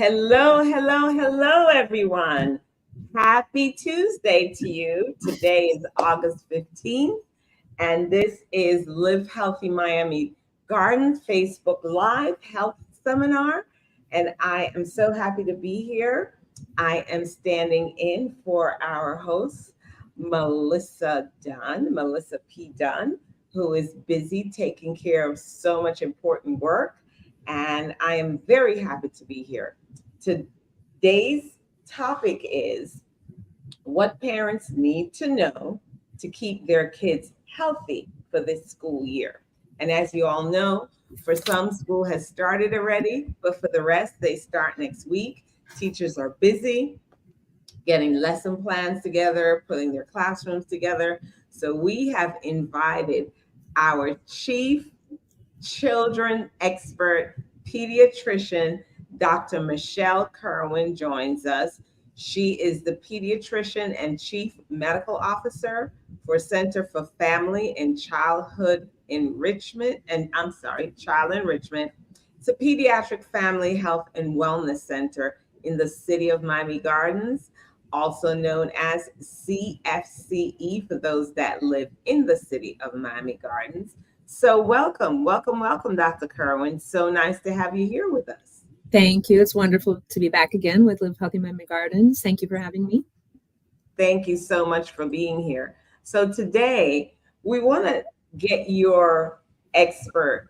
Hello, hello, hello, everyone. Happy Tuesday to you. Today is August 15th, and this is Live Healthy Miami Gardens Facebook Live Health Seminar. And I am so happy to be here. I am standing in for our host, Melissa P. Dunn, who is busy taking care of so much important work. And I am very happy to be here. Today's topic is what parents need to know to keep their kids healthy for this school year. And as you all know, for some, school has started already, but for the rest, they start next week. Teachers are busy getting lesson plans together, putting their classrooms together. So we have invited our chief children expert pediatrician, Dr. Michelle Kirwan joins us. She is the pediatrician and chief medical officer for Center for Family and Childhood Enrichment, Child Enrichment. It's a pediatric family health and wellness center in the city of Miami Gardens, also known as CFCE for those that live in the city of Miami Gardens. So welcome, Dr. Kirwan. So nice to have you here with us. Thank you. It's wonderful to be back again with Live Healthy Miami Gardens. Thank you for having me. Thank you so much for being here. So today we want to get your expert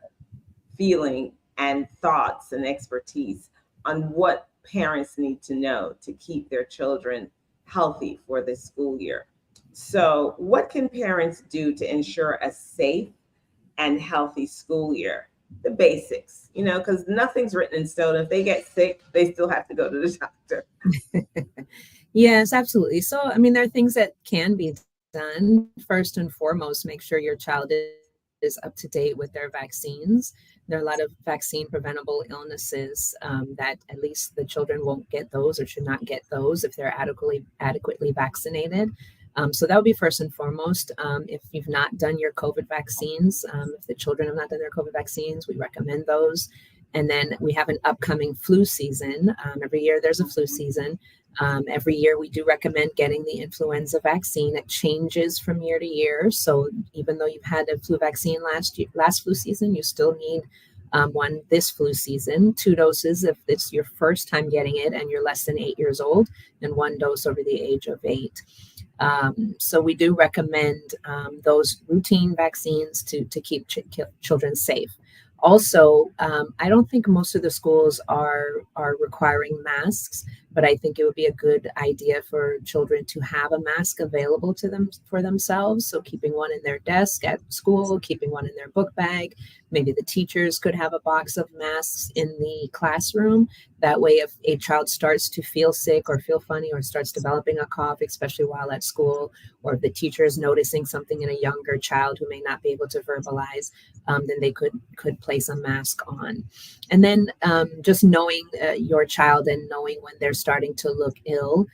feeling and thoughts and expertise on what parents need to know to keep their children healthy for this school year. So what can parents do to ensure a safe and healthy school year? The basics, because nothing's written in stone. If they get sick, they still have to go to the doctor. Yes, absolutely. So, there are things that can be done. First and foremost, make sure your child is up to date with their vaccines. There are a lot of vaccine preventable illnesses that at least the children won't get those or should not get those if they're adequately vaccinated. So that would be first and foremost. If you've not done your COVID vaccines, if the children have not done their COVID vaccines, we recommend those. And then we have an upcoming flu season. Every year there's a flu season. Every year we do recommend getting the influenza vaccine. It changes from year to year. So even though you've had a flu vaccine last flu season, you still need one this flu season, 2 doses if it's your first time getting it and you're less than 8 years old, and 1 dose over the age of 8. So we do recommend those routine vaccines to keep children safe. Also, I don't think most of the schools are requiring masks, but I think it would be a good idea for children to have a mask available to them for themselves. So keeping one in their desk at school, keeping one in their book bag. Maybe the teachers could have a box of masks in the classroom. That way, if a child starts to feel sick or feel funny or starts developing a cough, especially while at school, or if the teacher is noticing something in a younger child who may not be able to verbalize, then they could place a mask on. And then just knowing your child and knowing when they're starting to look ill.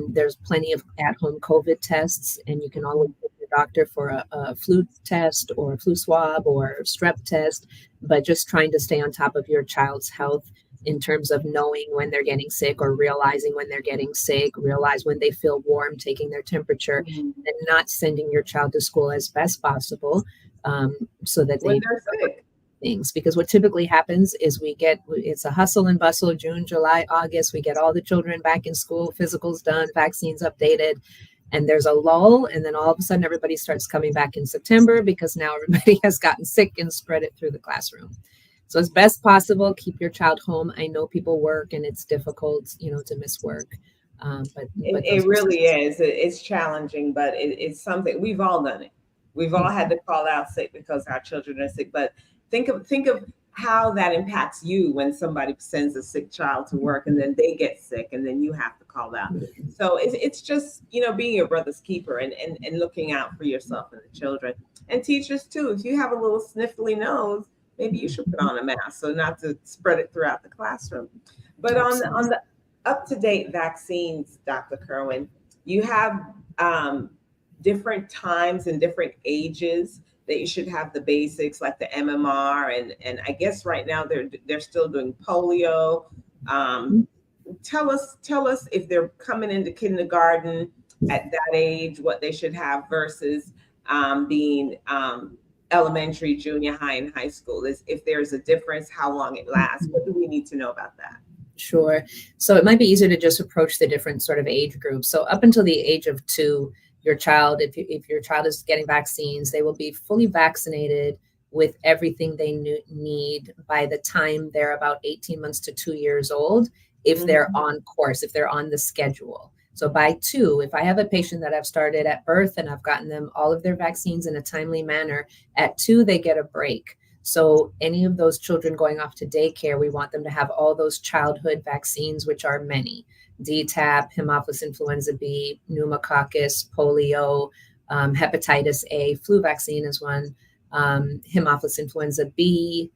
There's plenty of at-home COVID tests, and you can always go to the doctor for a flu test or a flu swab or a strep test, but just trying to stay on top of your child's health in terms of knowing when they're getting sick or realizing when they're getting sick, realize when they feel warm, taking their temperature, and not sending your child to school as best possible so that when they're sick. Things, because what typically happens is it's a hustle and bustle, June, July, August, we get all the children back in school, physicals done, vaccines updated, and there's a lull, and then all of a sudden everybody starts coming back in September because now everybody has gotten sick and spread it through the classroom. So as best possible, keep your child home. I know people work and it's difficult, to miss work. But it really is. It's challenging, but it's something we've all done it. We've all had to call out sick because our children are sick, but think of how that impacts you when somebody sends a sick child to work and then they get sick and then you have to call out. So it's just, being your brother's keeper and looking out for yourself and the children. And teachers too, if you have a little sniffly nose, maybe you should put on a mask so not to spread it throughout the classroom. But on the up-to-date vaccines, Dr. Kirwan, you have different times and different ages that you should have the basics like the MMR and I guess right now they're still doing polio. tell us if they're coming into kindergarten at that age, what they should have versus being elementary, junior high, and high school. Is if there's a difference, how long it lasts. What do we need to know about that? Sure. So it might be easier to just approach the different sort of age groups. So up until the age of 2, your child, if your child is getting vaccines, they will be fully vaccinated with everything they need by the time they're about 18 months to 2 years old, if they're on course, if they're on the schedule. So by 2, if I have a patient that I've started at birth and I've gotten them all of their vaccines in a timely manner, at 2, they get a break. So any of those children going off to daycare, we want them to have all those childhood vaccines, which are many: DTaP, Haemophilus influenza B, pneumococcus, polio, hepatitis A, flu vaccine is one, Haemophilus influenza B,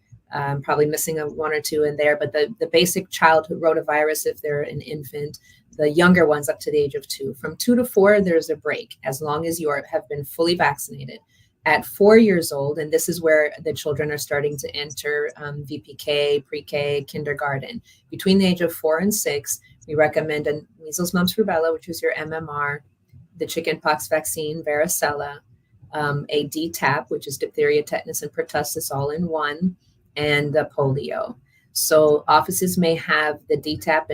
probably missing one or two in there, but the basic childhood rotavirus, if they're an infant, the younger ones up to the age of 2. From 2 to 4, there's a break, as long as you have been fully vaccinated. At 4 years old, and this is where the children are starting to enter VPK, pre-K, kindergarten. Between the age of 4 and 6, we recommend a measles, mumps, rubella, which is your MMR, the chickenpox vaccine, varicella, a DTaP, which is diphtheria, tetanus, and pertussis all in one, and the polio. So offices may have the DTaP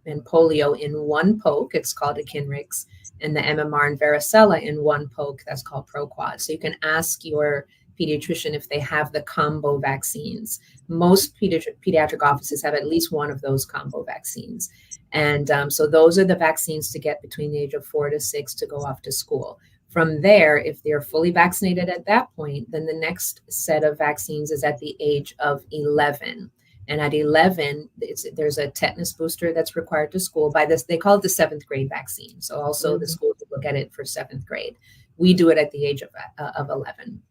and polio in one poke. It's called a Kinrix, and the MMR and varicella in one poke. That's called Proquad. So you can ask your pediatrician if they have the combo vaccines. Most pediatric offices have at least one of those combo vaccines. And so those are the vaccines to get between the age of 4 to 6 to go off to school. From there, if they're fully vaccinated at that point, then the next set of vaccines is at the age of 11. And at 11, there's a tetanus booster that's required to school. By this, they call it the 7th grade vaccine. So also the schools look at it for 7th grade. We do it at the age of 11.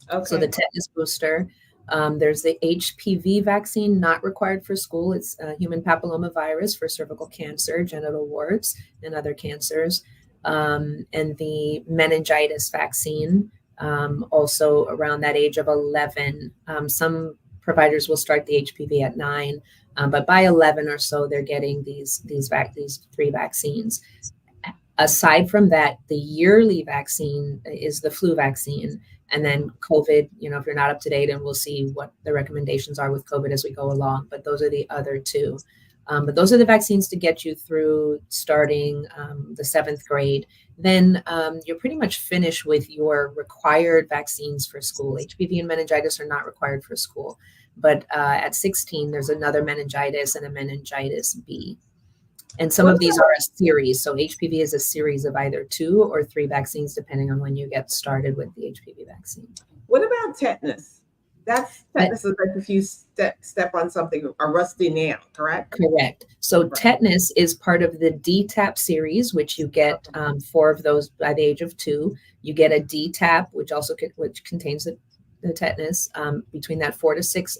Okay. So the tetanus booster, there's the HPV vaccine, not required for school. It's human papillomavirus for cervical cancer, genital warts, and other cancers. And the meningitis vaccine, also around that age of 11. Some providers will start the HPV at 9, but by 11 or so, they're getting these 3 vaccines. Aside from that, the yearly vaccine is the flu vaccine, and then COVID. If you're not up to date, and we'll see what the recommendations are with COVID as we go along. But those are the other 2. But those are the vaccines to get you through starting the 7th grade. Then you're pretty much finished with your required vaccines for school. HPV and meningitis are not required for school. But at 16, there's another meningitis and a meningitis B. And some of these are a series. So HPV is a series of either 2 or 3 vaccines, depending on when you get started with the HPV vaccine. What about tetanus? Tetanus is like if you step on something, a rusty nail, correct? Correct. So tetanus is part of the DTaP series, which you get 4 of those by the age of 2. You get a DTaP, which contains the tetanus between that 4 to 6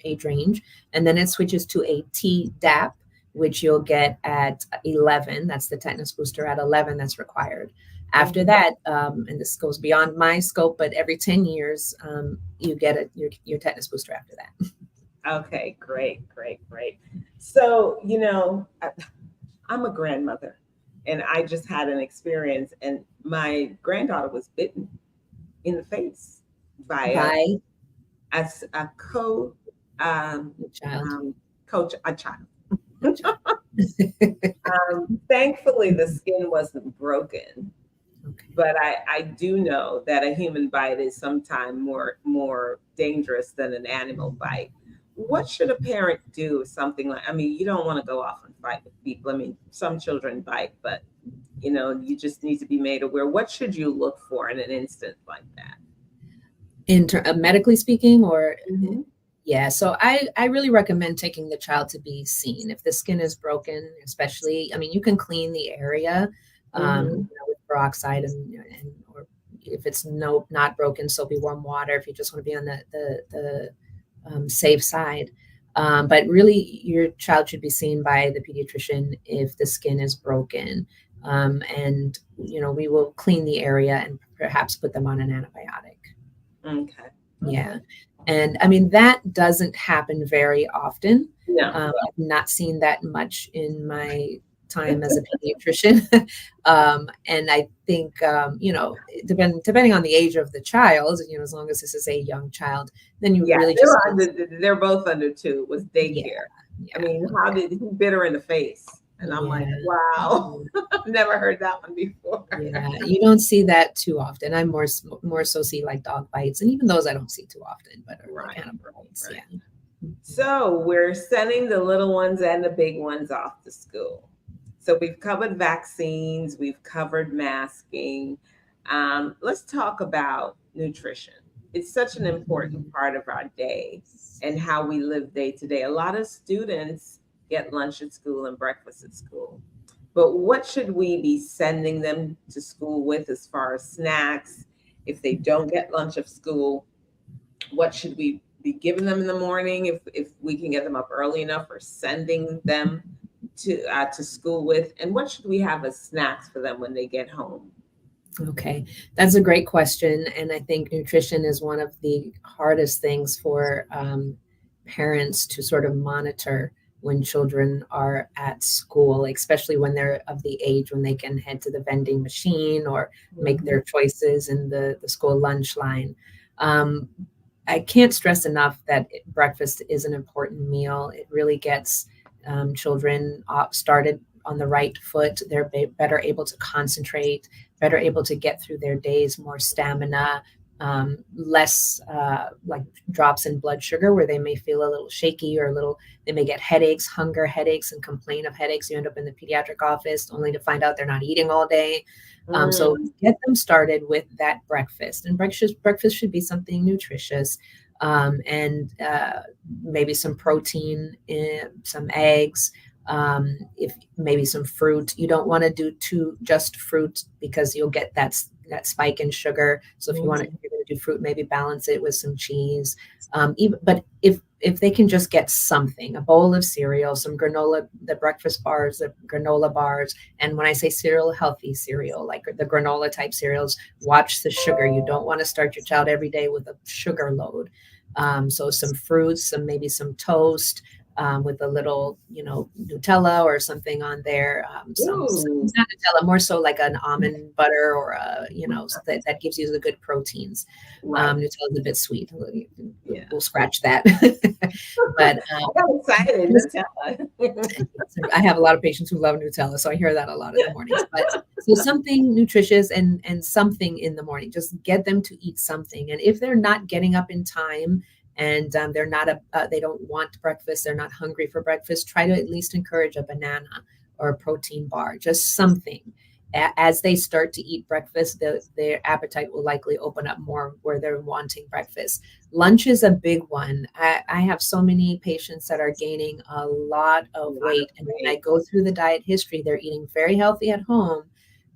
age range, and then it switches to a Tdap, which you'll get at 11. That's the tetanus booster at 11 that's required. After that, and this goes beyond my scope, but every 10 years, you get your tetanus booster after that. Okay, great. So, I'm a grandmother, and I just had an experience, and my granddaughter was bitten in the face by a child. Thankfully, the skin wasn't broken. Okay. But I do know that a human bite is sometimes more dangerous than an animal bite. What should a parent do if something like, you don't want to go off and fight with people. Some children bite, but you just need to be made aware. What should you look for in an instance like that? Medically speaking, or? Mm-hmm. Yeah, so I really recommend taking the child to be seen. If the skin is broken, especially, you can clean the area with peroxide or if it's not broken, soapy warm water, if you just want to be on the safe side. But really, your child should be seen by the pediatrician if the skin is broken. And, we will clean the area and perhaps put them on an antibiotic. Okay. Yeah. And that doesn't happen very often. No. I've not seen that much in my time as a pediatrician. And I think, depending on the age of the child, as long as this is a young child, then you Yeah, really they just were they're both under 2. It was yeah, daycare. I yeah, mean, how did he bit her in the face? And I'm like, yeah. wow, I've never heard that one before. Yeah, you don't see that too often. I more so see like dog bites, and even those I don't see too often, but are like Right, animal bites. right. Yeah. Mhm. So we're sending the little ones and the big ones off to school. So we've covered vaccines, we've covered masking. Let's talk about nutrition. It's such an important part of our day and how we live day to day. A lot of students get lunch at school and breakfast at school. But what should we be sending them to school with as far as snacks? If they don't get lunch at school, what should we be giving them in the morning if we can get them up early enough, or sending them to school with? And what should we have as snacks for them when they get home? Okay, that's a great question. And I think nutrition is one of the hardest things for parents to sort of monitor when children are at school, especially when they're of the age when they can head to the vending machine or make their choices in the school lunch line. Um, I can't stress enough that breakfast is an important meal. It really gets children started on the right foot. They're better able to concentrate, better able to get through their days, more stamina, less like drops in blood sugar where they may feel a little shaky or they may get headaches, hunger headaches, and complain of headaches. You end up in the pediatric office only to find out they're not eating all day. So get them started with that breakfast, and breakfast should be something nutritious, and maybe some protein, some eggs, if maybe some fruit. You don't want to do just fruit because you'll get that spike in sugar. So if you're going to do fruit, maybe balance it with some cheese. But if they can just get something, a bowl of cereal, some granola, the breakfast bars, the granola bars. And when I say cereal, healthy cereal, like the granola type cereals, watch the sugar. You don't want to start your child every day with a sugar load. So some fruits, maybe some toast, with a little, Nutella or something on there. Some not Nutella, more so like an almond butter or that gives you the good proteins. Right. Nutella's a bit sweet. Yeah. We'll scratch that. But I'm excited. Nutella. I have a lot of patients who love Nutella, so I hear that a lot in the mornings. But so something nutritious and something in the morning. Just get them to eat something. And if they're not getting up in time, and they're not they don't want breakfast, they're not hungry for breakfast, try to at least encourage a banana or a protein bar, just something. As they start to eat breakfast, their appetite will likely open up more where they're wanting breakfast. Lunch is a big one. I have so many patients that are gaining a lot of weight, and when I go through the diet history, they're eating very healthy at home,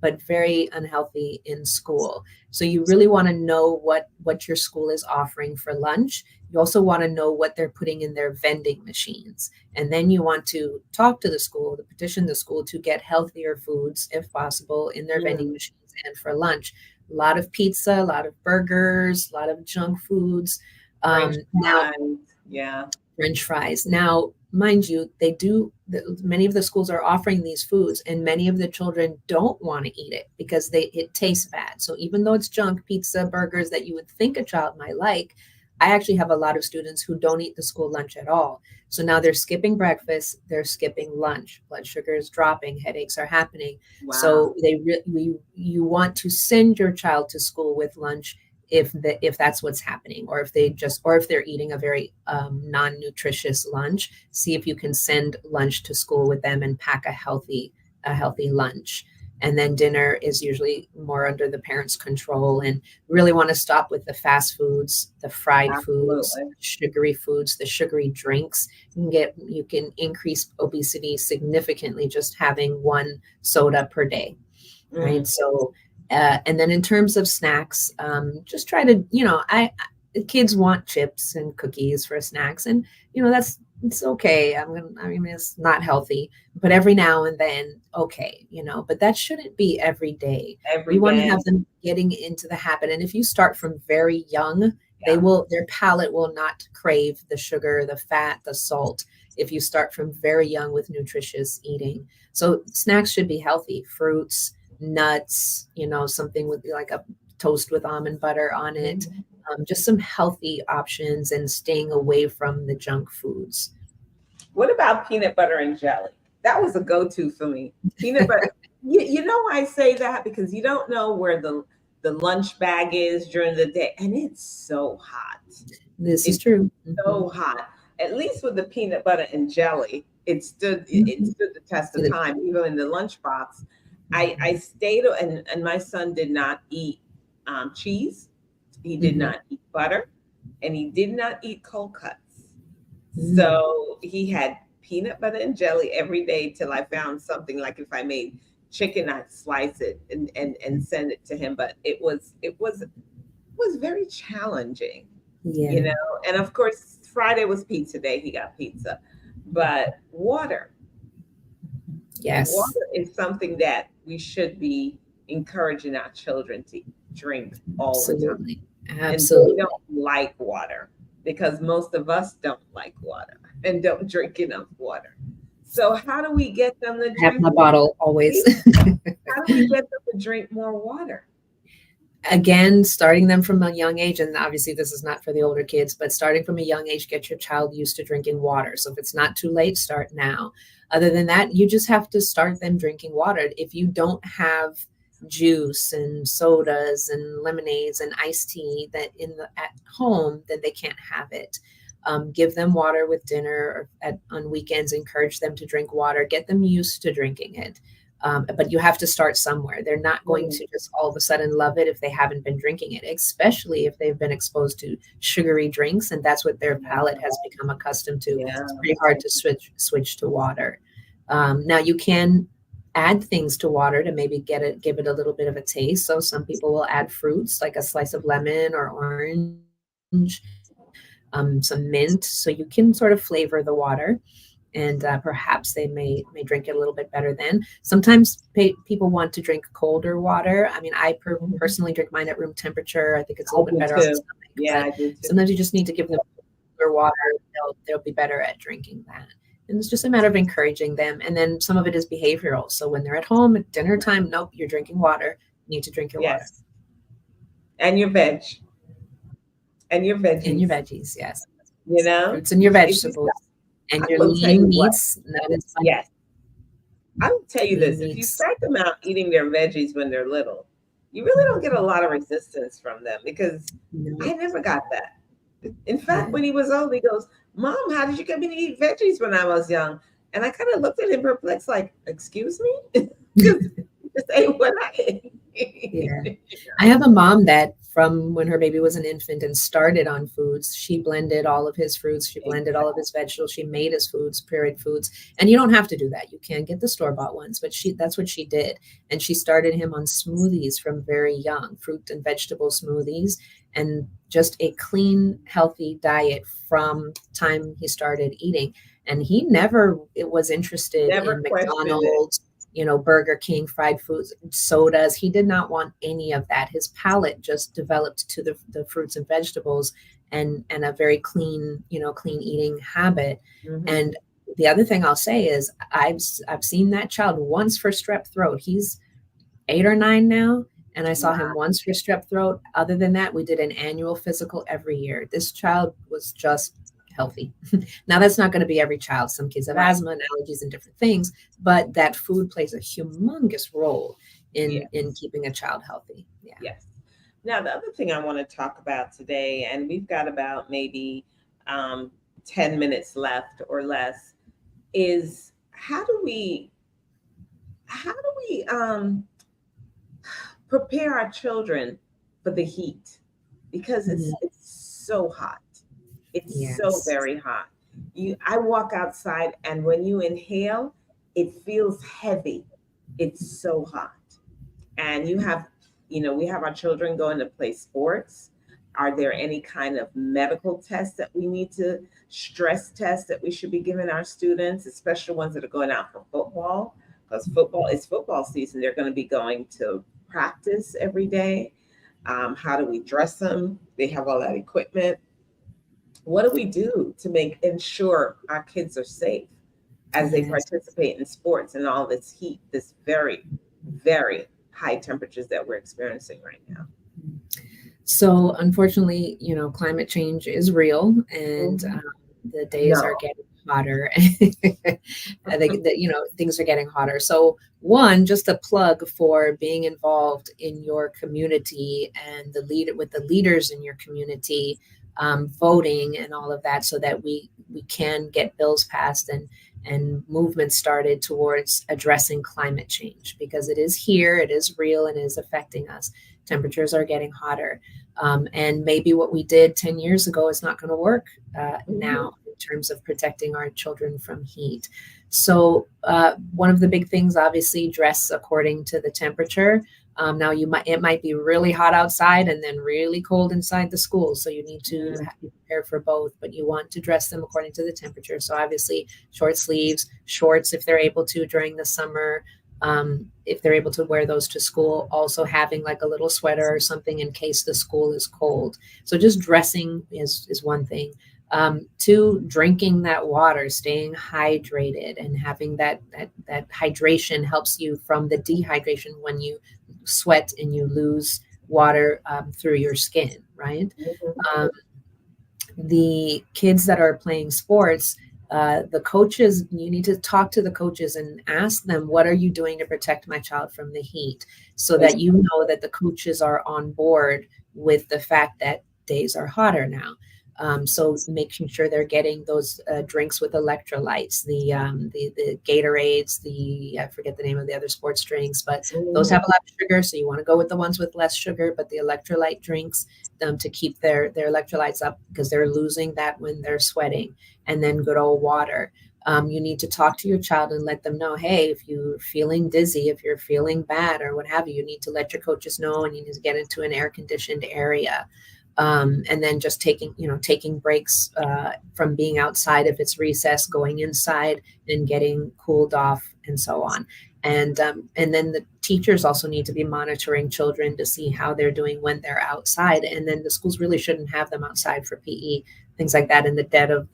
but very unhealthy in school. So you really want to know what your school is offering for lunch. You also want to know what they're putting in their vending machines. And then you want to talk to the school, to petition the school to get healthier foods, if possible, in their vending machines and for lunch. A lot of pizza, a lot of burgers, a lot of junk foods. French fries. Now, mind you, many of the schools are offering these foods, and many of the children don't want to eat it because it tastes bad. So even though it's junk, pizza, burgers that you would think a child might like, I actually have a lot of students who don't eat the school lunch at all. So now they're skipping breakfast, they're skipping lunch. Blood sugar is dropping, headaches are happening. Wow. So you want to send your child to school with lunch if that's what's happening, or if they're eating a very non-nutritious lunch. See if you can send lunch to school with them and pack a healthy lunch. And then dinner is usually more under the parents' control, and really want to stop with the fast foods, the fried foods, sugary foods, the sugary drinks. You can increase obesity significantly just having one soda per day, right? So, and then in terms of snacks, just try to, kids want chips and cookies for snacks, and it's okay. It's not healthy, but every now and then, okay, but that shouldn't be every day. We want to have them getting into the habit. And if you start from very young, their palate will not crave the sugar, the fat, the salt. if you start from very young with nutritious eating. So snacks should be healthy, fruits, nuts, something with like a toast with almond butter on it, just some healthy options and staying away from the junk foods. What about peanut butter and jelly? That was a go-to for me. Peanut butter. You know I say that because you don't know where the lunch bag is during the day, and it's so hot. This is true. So hot. At least with the peanut butter and jelly, it stood the test of time. Even in the lunchbox, I stayed, and my son did not eat cheese. He did not eat butter, and he did not eat cold cuts. So he had peanut butter and jelly every day till I found something. Like if I made chicken, I'd slice it and send it to him. But it was very challenging, And of course, Friday was pizza day. He got pizza, but water. Yes, water is something that we should be encouraging our children to drink all the time. Absolutely. And they don't like water because most of us don't like water and don't drink enough water. So how do we get them to drink? Have my bottle always. How do we get them to drink more water? Again, starting them from a young age, and obviously this is not for the older kids, but starting from a young age, get your child used to drinking water. So if it's not too late, start now. Other than that, you just have to start them drinking water. If you don't have juice and sodas and lemonades and iced tea at home, then they can't have it. Give them water with dinner or on weekends. Encourage them to drink water. Get them used to drinking it. But you have to start somewhere. They're not going to just all of a sudden love it if they haven't been drinking it, especially if they've been exposed to sugary drinks, and that's what their palate has become accustomed to. Yeah. It's pretty hard to switch to water. Now you can add things to water to maybe give it a little bit of a taste. So some people will add fruits like a slice of lemon or orange, some mint, so you can sort of flavor the water. And perhaps they may drink it a little bit better then. Sometimes people want to drink colder water. I mean, I personally drink mine at room temperature. I think it's a little bit better on the stomach. Yeah, I do too. Sometimes you just need to give them colder water. They'll be better at drinking that. And it's just a matter of encouraging them. And then some of it is behavioral. So when they're at home at dinner time, nope, you're drinking water. You need to drink your water. And your veg. And your veggies. And your veggies, yes. Fruits and your vegetables. And your lean meats. Yes. I will tell you this. If you start them out eating their veggies when they're little, you really don't get a lot of resistance from them because I never got that. In fact, when he was old, he goes, "Mom, how did you get me to eat veggies when I was young?" And I kind of looked at him perplexed, like, "Excuse me?" Just ate what I ate. Yeah. I have a mom that from when her baby was an infant and started on foods, she blended all of his fruits, she blended all of his vegetables, she made his foods, pureed foods. And you don't have to do that. You can get the store-bought ones, but that's what she did. And she started him on smoothies from very young, fruit and vegetable smoothies, and just a clean, healthy diet from time he started eating. And he never was interested in McDonald's, Burger King, fried foods, sodas. He did not want any of that. His palate just developed to the fruits and vegetables and a very clean eating habit. Mm-hmm. And the other thing I'll say is I've seen that child once for strep throat. He's 8 or 9 now. And I saw him once for strep throat. Other than that, we did an annual physical every year. This child was just healthy. Now, that's not going to be every child. Some kids have asthma and allergies and different things, but that food plays a humongous role in keeping a child healthy. Yeah. Yes. Now, the other thing I want to talk about today, and we've got about maybe 10 minutes left or less, is how do we prepare our children for the heat, because it's so hot. It's so very hot. I walk outside, and when you inhale, it feels heavy. It's so hot. And we have our children going to play sports. Are there any kind of medical tests that we need to stress tests that we should be giving our students, especially ones that are going out for football? Because it's football season. They're going to be going to practice every day. How do we dress them? They have all that equipment. what do we do to ensure our kids are safe as they Yes. participate in sports and all this heat, this very, very high temperatures that we're experiencing right now? So unfortunately, climate change is real, and Mhm. the days are No. getting hotter. Things are getting hotter. So one, just a plug for being involved in your community and with the leaders in your community, voting and all of that, so that we can get bills passed and movements started towards addressing climate change, because it is here, it is real, and it is affecting us. Temperatures are getting hotter. And maybe what we did 10 years ago is not going to work now in terms of protecting our children from heat. So one of the big things, obviously, dress according to the temperature. Now it might be really hot outside and then really cold inside the school. So you need to be prepared for both, but you want to dress them according to the temperature. So obviously short sleeves, shorts if they're able to during the summer. If they're able to wear those to school, also having like a little sweater or something in case the school is cold. So just dressing is one thing. Two, drinking that water, staying hydrated, and having that hydration helps you from the dehydration when you sweat and you lose water through your skin, right? Um, the kids that are playing sports, the coaches, you need to talk to the coaches and ask them, what are you doing to protect my child from the heat? So that you know that the coaches are on board with the fact that days are hotter now. So making sure they're getting those drinks with electrolytes, the Gatorades, I forget the name of the other sports drinks, but those have a lot of sugar. So you want to go with the ones with less sugar, but the electrolyte drinks, to keep their electrolytes up, because they're losing that when they're sweating. And then good old water. You need to talk to your child and let them know, hey, if you're feeling dizzy, if you're feeling bad or what have you, you need to let your coaches know, and you need to get into an air conditioned area. And then just taking breaks from being outside if it's recess, going inside and getting cooled off, and so on. And then the teachers also need to be monitoring children to see how they're doing when they're outside. And then the schools really shouldn't have them outside for PE, things like that, in the dead of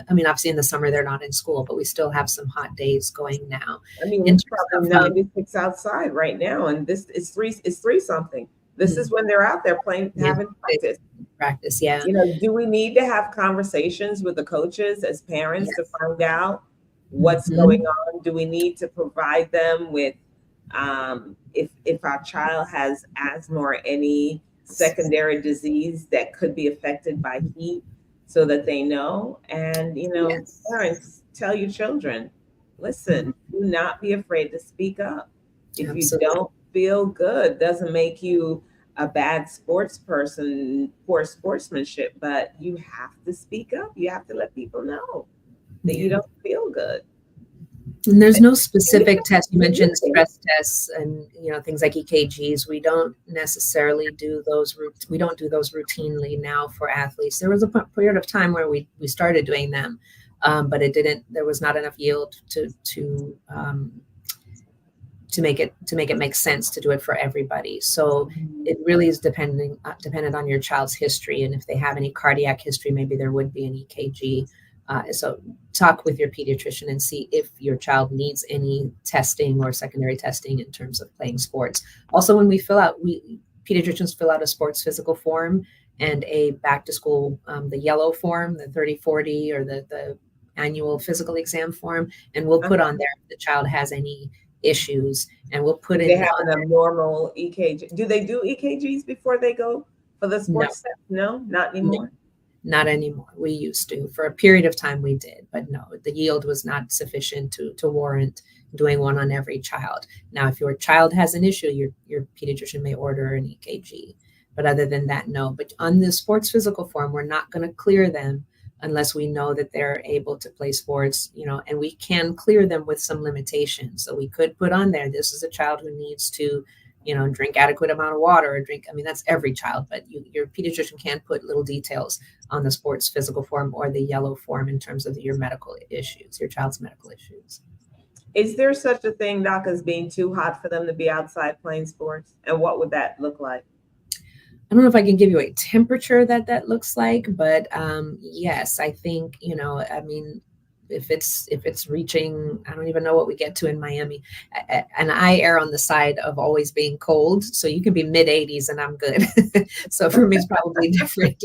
obviously in the summer they're not in school, but we still have some hot days going now. I mean, it's probably 96 outside right now, and this is three something. This is when they're out there playing, having practice. Yeah. Do we need to have conversations with the coaches as parents to find out what's going on? Do we need to provide them with, if our child has asthma or any secondary disease that could be affected by heat, so that they know? And, parents, tell your children, listen, do not be afraid to speak up. If you don't feel good, doesn't make you a bad sports person, poor sportsmanship, but you have to speak up. You have to let people know that you don't feel good. And there's no specific test. You mentioned stress tests and things like EKGs. We don't necessarily do those. We don't do those routinely now for athletes. There was a period of time where we started doing them, but it didn't. There was not enough yield to make it make sense to do it for everybody. So it really is dependent on your child's history, and if they have any cardiac history, maybe there would be an EKG. So talk with your pediatrician and see if your child needs any testing or secondary testing in terms of playing sports. Also, when we pediatricians fill out a sports physical form and a back to school, the yellow form, the 30/40, or the annual physical exam form, and we'll put on there if the child has any issues, and we'll put in. They have an abnormal EKG. Do they do EKGs before they go for the sports test? No, not anymore. Not anymore. We used to. For a period of time we did, but no, the yield was not sufficient to warrant doing one on every child. Now, if your child has an issue, your pediatrician may order an EKG. But other than that, no. But on the sports physical form, we're not going to clear them unless we know that they're able to play sports, and we can clear them with some limitations. So we could put on there, this is a child who needs to drink adequate amount of water, or that's every child, but your pediatrician can put little details on the sports physical form or the yellow form in terms of your medical issues, your child's medical issues. Is there such a thing, Doc, as being too hot for them to be outside playing sports? And what would that look like? I don't know if I can give you a temperature that looks like, but yes, I think, I mean, if it's reaching, I don't even know what we get to in Miami. And I err on the side of always being cold, so you can be mid 80s and I'm good. So for me, it's probably different.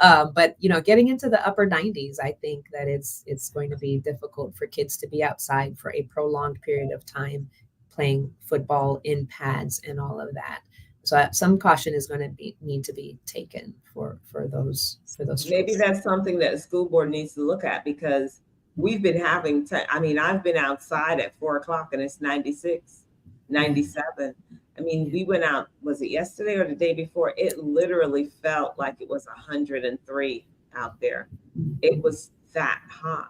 But getting into the upper 90s, I think that it's going to be difficult for kids to be outside for a prolonged period of time, playing football in pads and all of that. So some caution is going to need to be taken for those Maybe children. that's something that the school board needs to look at, because we've been having, I mean, I've been outside at 4 o'clock and it's 96, Yeah, 97. I mean, yeah, we went out, was it yesterday or the day before? It literally felt like it was 103 out there. It mhm. was that hot.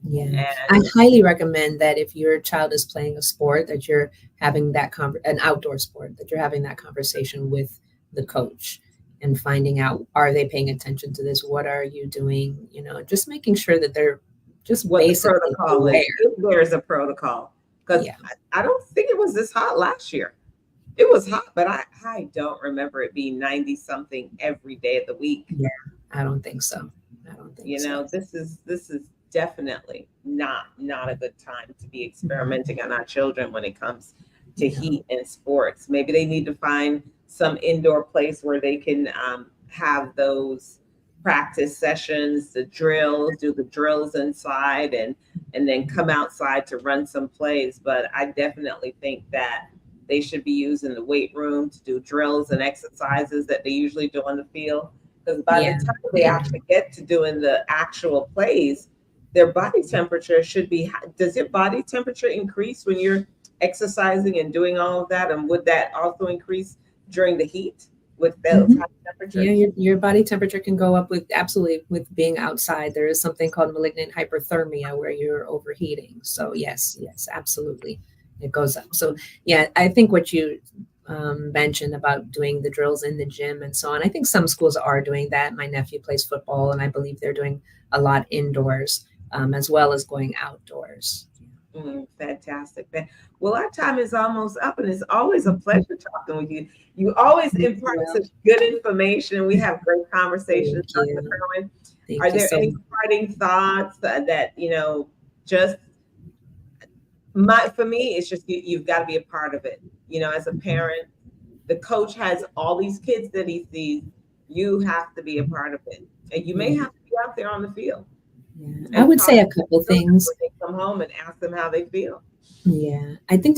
Yeah. I And highly recommend that if your child is playing a sport, that you're having an outdoor sport, that you're having that conversation with the coach and finding out, are they paying attention to this? What are you doing? Just making sure that they're just what the basically protocol aware. is, if there's a protocol, because Yeah. I don't think it was this hot last year. It was hot, but I don't remember it being 90 something every day of the week. Yeah. I don't think so. I don't think so. This is definitely not a good time to be Mhm. experimenting on our children when it comes to No. heat and sports. Maybe they need to find some indoor place where they can have those practice sessions, the drills, do the drills inside, and then come outside to run some plays. But I definitely think that they should be using the weight room to do drills and exercises that they usually do on the field, because by the Yeah. time they The actually indoor. get to doing the actual plays, their body temperature should be. Does your body temperature increase when you're exercising and doing all of that? And would that also increase during the heat with those Mhm. high Yeah, temperatures? your body temperature can go up with absolutely with being outside. There is something called malignant hyperthermia where you're overheating. So yes, absolutely, it goes up. So yeah, I think what you mentioned about doing the drills in the gym and so on. I think some schools are doing that. My nephew plays football, and I believe they're doing a lot indoors as well as going outdoors. Fantastic. Well, our time is almost up, and it's always a pleasure talking with you. You always impart Well, such good information. We have great thank conversations, Dr. you, Kerwin. Are thank you there so any much. parting thoughts that just my for me? It's just you've got to be a part of it. As a parent, the coach has all these kids that he sees. You have to be a part of it, and you may Yeah, have to be out there on the field yeah. I and would talk say a to couple the children things. when they come home and ask them how they feel. Yeah, I think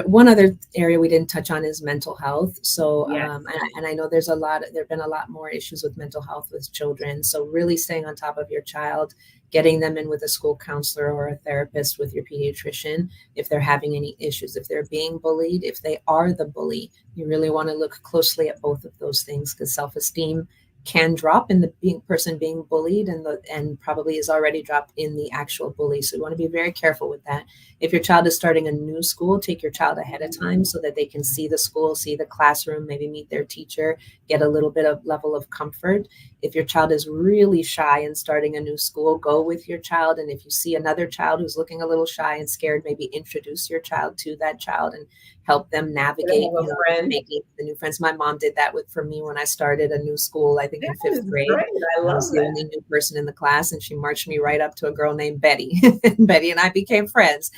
one other area we didn't touch on is mental health. So, Yes. and I know there've been a lot more issues with mental health with children. So really staying on top of your child, getting them in with a school counselor or a therapist with your pediatrician if they're having any issues, if they're being bullied, if they are the bully, you really want to look closely at both of those things because self-esteem can drop in the person being bullied and probably is already dropped in the actual bully. So you want to be very careful with that. If your child is starting a new school, take your child ahead of time so that they can see the school, see the classroom, maybe meet their teacher, get a little bit of level of comfort. If your child is really shy and starting a new school, go with your child. And if you see another child who's looking a little shy and scared, maybe introduce your child to that child and help them Can I navigate, have a friend? making the new friends. My mom did that for me when I started a new school, I think in That fifth is grade. great. I I love was the that. only new person in the class, and she marched me right up to a girl named Betty. And Betty and I became friends.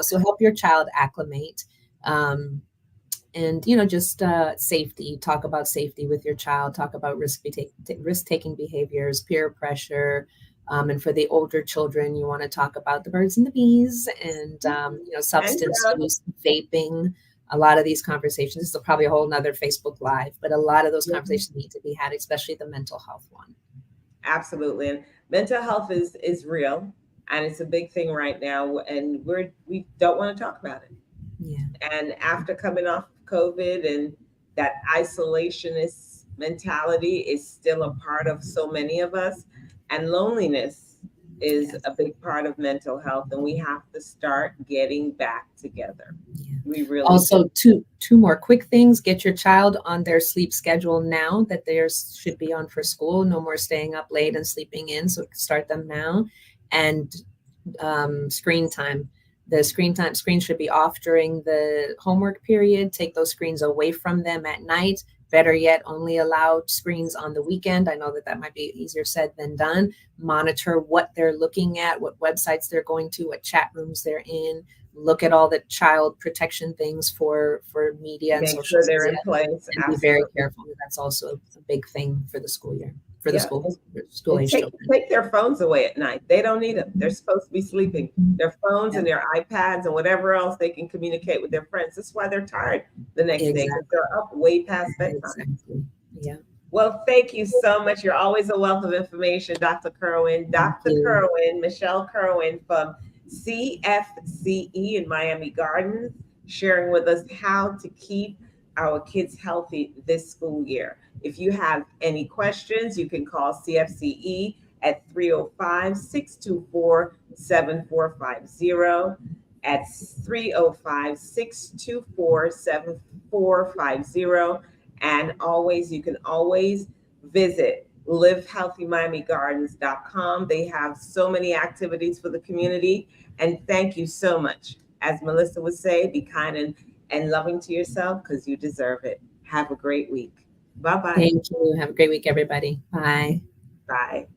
So help your child acclimate. And just safety. Talk about safety with your child. Talk about risk taking behaviors, peer pressure, and for the older children, you want to talk about the birds and the bees, and And substance use, vaping. A lot of these conversations. This is probably a whole nother Facebook Live, but a lot of those conversations need to be had, especially the mental health one. absolutely. And mental health is real, and it's a big thing right now. And we don't want to talk about it. Yeah. And after coming off COVID, and that isolationist mentality is still a part of so many of us, and loneliness is Yes. a big part of mental health, and we have to start getting back together. Yeah. We really do. Also, two more quick things. Get your child on their sleep schedule now that theirs should be on for school. No more staying up late and sleeping in. So start them now. And screen time. The screen should be off during the homework period. Take those screens away from them at night. better yet, only allow screens on the weekend. I know that that might be easier said than done. Monitor what they're looking at, what websites they're going to, what chat rooms they're in. Look at all the child protection things for media and Make social sure they're media, in place. and be very Absolutely. careful. That's also a big thing for the school year, for the Yeah. school And age children. take their phones away at night. They don't need them. They're supposed to be sleeping. Their phones and their iPads and whatever else they can communicate with their friends. That's why they're tired the next day, because they're up way past bedtime. Exactly. Yeah. Well, thank you so much. You're always a wealth of information, Dr. Kirwan. Dr. Kirwan, Michelle Kirwan from CFCE in Miami Gardens, sharing with us how to keep our kids healthy this school year. If you have any questions, you can call CFCE at 305-624-7450. At 305-624-7450. And always, you can always visit livehealthymiamigardens.com. They have so many activities for the community. And thank you so much. As Melissa would say, be kind and loving to yourself, because you deserve it. Have a great week. Bye-bye. Thank you. Have a great week, everybody. Bye. Bye.